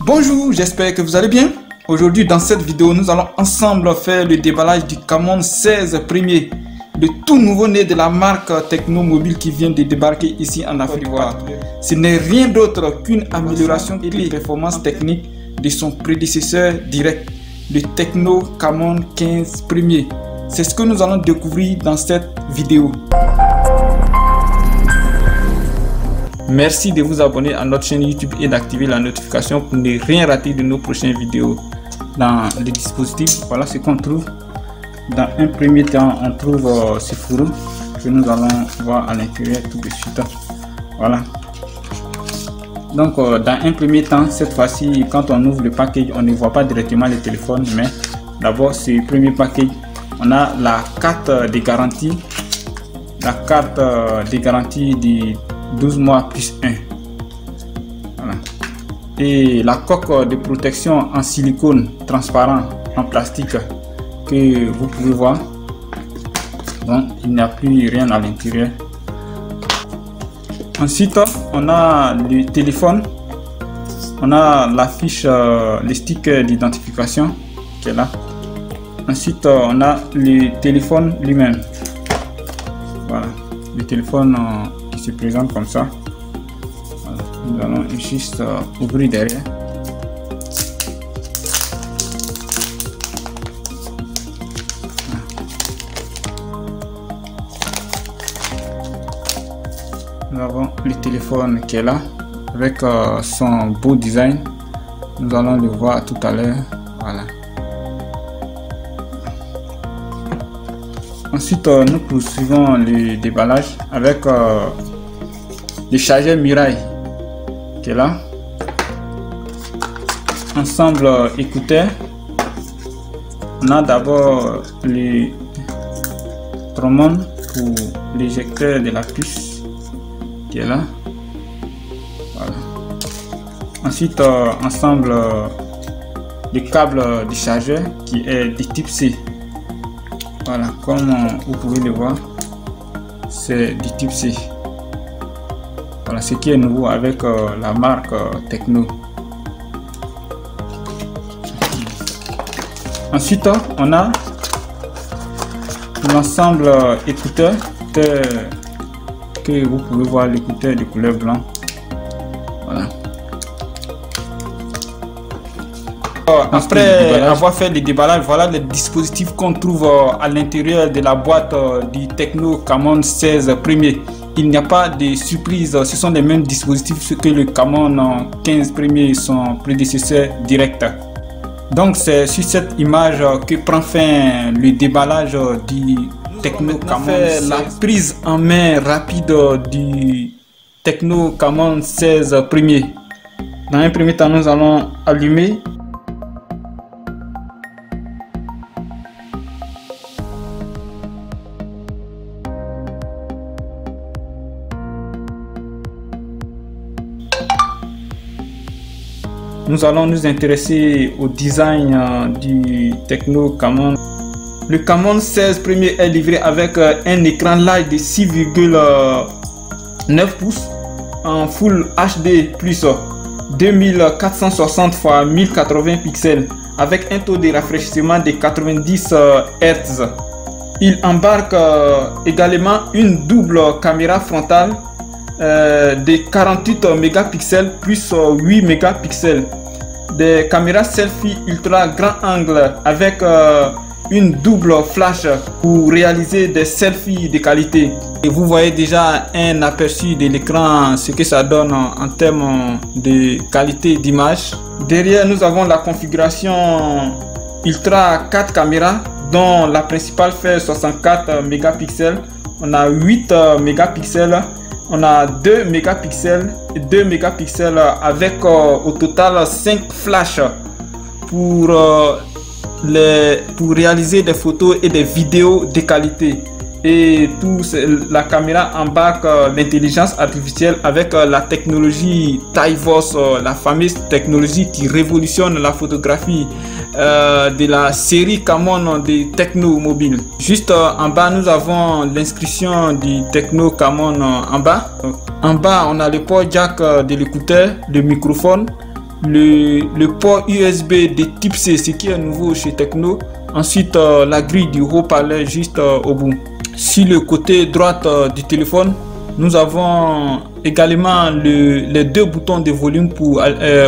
Bonjour, j'espère que vous allez bien. Aujourd'hui dans cette vidéo, nous allons ensemble faire le déballage du Camon 16 Premier, le tout nouveau né de la marque Tecno Mobile qui vient de débarquer ici en Afrique. Ce n'est rien d'autre qu'une amélioration des performances techniques de son prédécesseur direct, le Tecno Camon 15 Premier. C'est ce que nous allons découvrir dans cette vidéo. Merci de vous abonner à notre chaîne YouTube et d'activer la notification pour ne rien rater de nos prochaines vidéos. Dans le dispositif, voilà ce qu'on trouve. Dans un premier temps, on trouve ce fourreau que nous allons voir à l'intérieur tout de suite. Voilà. Donc, dans un premier temps, cette fois-ci, quand on ouvre le package, on ne voit pas directement le téléphone, mais d'abord, ce premier package, on a la carte de garantie. La carte de garantie de 12 mois plus 1. Voilà. Et la coque de protection en silicone transparent en plastique que vous pouvez voir. Donc il n'y a plus rien à l'intérieur. Ensuite on a le téléphone, on a la fiche, le sticker d'identification qui est là. Ensuite on a le téléphone lui-même. Voilà, le téléphone qui se présente comme ça. Voilà. Nous allons juste ouvrir derrière. Nous avons le téléphone qui est là avec son beau design. Nous allons le voir tout à l'heure. Voilà. Ensuite, nous poursuivons le déballage avec le chargeur Mirai qui est là. Ensemble écouteurs. On a d'abord le trombone pour l'éjecteur de la puce qui est là. Voilà. Ensuite, ensemble le câble du chargeur qui est du type C. Voilà, comme vous pouvez le voir, c'est du type C. Voilà ce qui est nouveau avec la marque Tecno. Ensuite, on a l'ensemble écouteur que vous pouvez voir, l'écouteur de couleur blanc. Voilà. Après avoir fait le déballage, voilà le dispositif qu'on trouve à l'intérieur de la boîte du Tecno Camon 16 Premier. Il n'y a pas de surprise, ce sont les mêmes dispositifs que le Camon 15 Premier, son prédécesseur direct. Donc c'est sur cette image que prend fin le déballage du Tecno Camon. La prise en main rapide du Tecno Camon 16 Premier. Dans un premier temps, nous allons allumer. Nous allons nous intéresser au design du Tecno Camon. Le Camon 16 Premier est livré avec un écran live de 6,9 pouces en Full HD plus 2460 x 1080 pixels avec un taux de rafraîchissement de 90 Hz. Il embarque également une double caméra frontale de 48 mégapixels plus 8 mégapixels, des caméras selfie ultra grand angle avec une double flash pour réaliser des selfies de qualité. Et vous voyez déjà un aperçu de l'écran, ce que ça donne en termes de qualité d'image. Derrière, nous avons la configuration ultra 4 caméras dont la principale fait 64 mégapixels. On a 8 mégapixels. On a 2 mégapixels et 2 mégapixels avec au total 5 flashs pour réaliser des photos et des vidéos de qualité. Et la caméra embarque l'intelligence artificielle avec la technologie TiVos, la fameuse technologie qui révolutionne la photographie de la série Camon de Tecno Mobile. Juste en bas, nous avons l'inscription du Tecno Camon en bas. En bas, on a le port jack de l'écouteur, le microphone, le port USB de type C, ce qui est nouveau chez Tecno. Ensuite, la grille du haut-parleur juste au bout. Sur le côté droit du téléphone, nous avons également les deux boutons de volume pour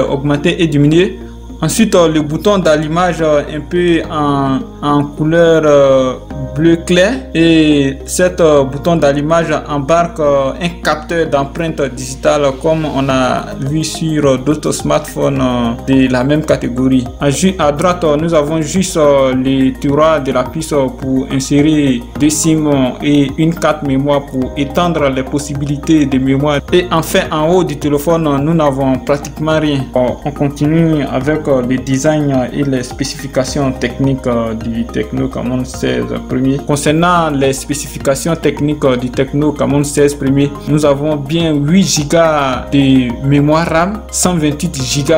augmenter et diminuer. Ensuite, le bouton d'allumage un peu en couleur bleu clair, et cet bouton d'allumage embarque un capteur d'empreinte digitale comme on a vu sur d'autres smartphones de la même catégorie. À droite, nous avons juste les tiroirs de la puce pour insérer des SIM et une carte mémoire pour étendre les possibilités de mémoire. Et enfin, en haut du téléphone, nous n'avons pratiquement rien. On continue avec le design et les spécifications techniques du Tecno Camon 16 premier. Concernant les spécifications techniques du Tecno Camon 16 premier, nous avons bien 8 Go de mémoire RAM, 128 Go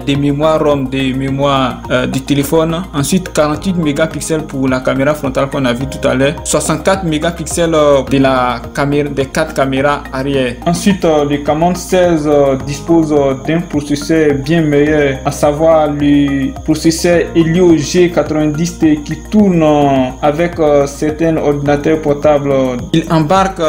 de mémoire ROM de mémoire du téléphone. Ensuite, 48 mégapixels pour la caméra frontale qu'on a vu tout à l'heure, 64 mégapixels de la caméra, des 4 caméras arrière. Ensuite, le Camon 16 dispose d'un processeur bien meilleur, à savoir le processeur Helio G90T qui tourne avec certains ordinateurs portables. Il embarque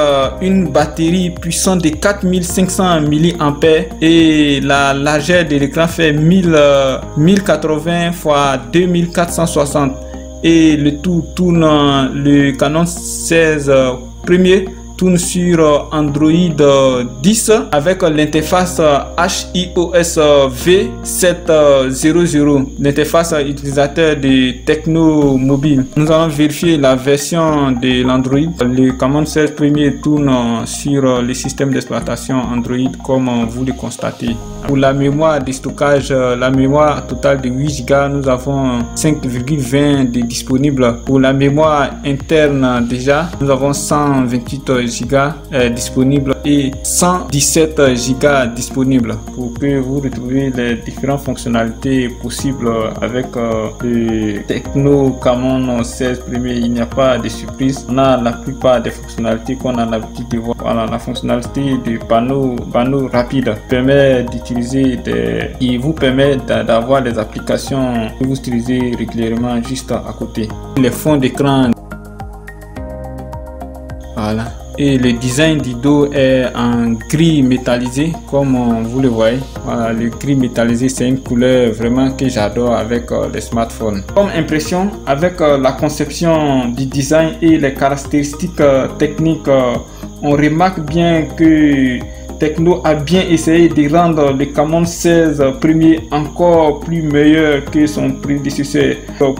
une batterie puissante de 4500 mAh et la largeur de l'écran fait 1080 x 2460 et le tout tourne. Le Camon 16 premier tourne sur Android 10 avec l'interface HIOS V700, l'interface utilisateur de Tecno Mobile. Nous allons vérifier la version de l'Android. Le Camon 16 premier tourne sur le système d'exploitation Android comme vous le constatez. Pour la mémoire de stockage, la mémoire totale de 8 Go, nous avons 5,20 de disponible. Pour la mémoire interne déjà, nous avons 128 Go disponible et 117 Go disponible. Pour que vous retrouviez les différentes fonctionnalités possibles avec le Tecno Camon 16 premier, il n'y a pas de surprise. On a la plupart des fonctionnalités qu'on a l'habitude de voir. Voilà, la fonctionnalité de panneau rapide permet d'utiliser il vous permet d'avoir des applications que vous utilisez régulièrement juste à côté. Les fonds d'écran, voilà. Et le design du dos est en gris métallisé comme vous le voyez. Voilà, le gris métallisé, c'est une couleur vraiment que j'adore avec les smartphones. Comme impression, avec la conception du design et les caractéristiques techniques, on remarque bien que Tecno a bien essayé de rendre le Camon 16 premier encore plus meilleur que son prédécesseur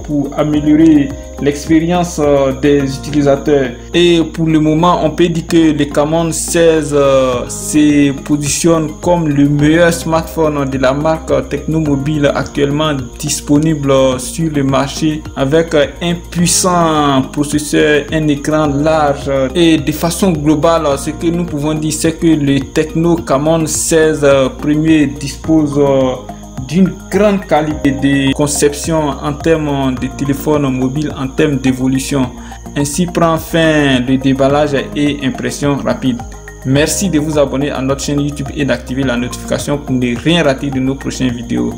pour améliorer l'expérience des utilisateurs. Et pour le moment, on peut dire que le Camon 16 se positionne comme le meilleur smartphone de la marque Tecno Mobile actuellement disponible sur le marché, avec un puissant processeur, un écran large. Et de façon globale, ce que nous pouvons dire, c'est que le Tecno Camon 16 premier dispose d'une grande qualité de conception en termes de téléphone mobile, en termes d'évolution. Ainsi prend fin le déballage et impression rapide. Merci de vous abonner à notre chaîne YouTube et d'activer la notification pour ne rien rater de nos prochaines vidéos.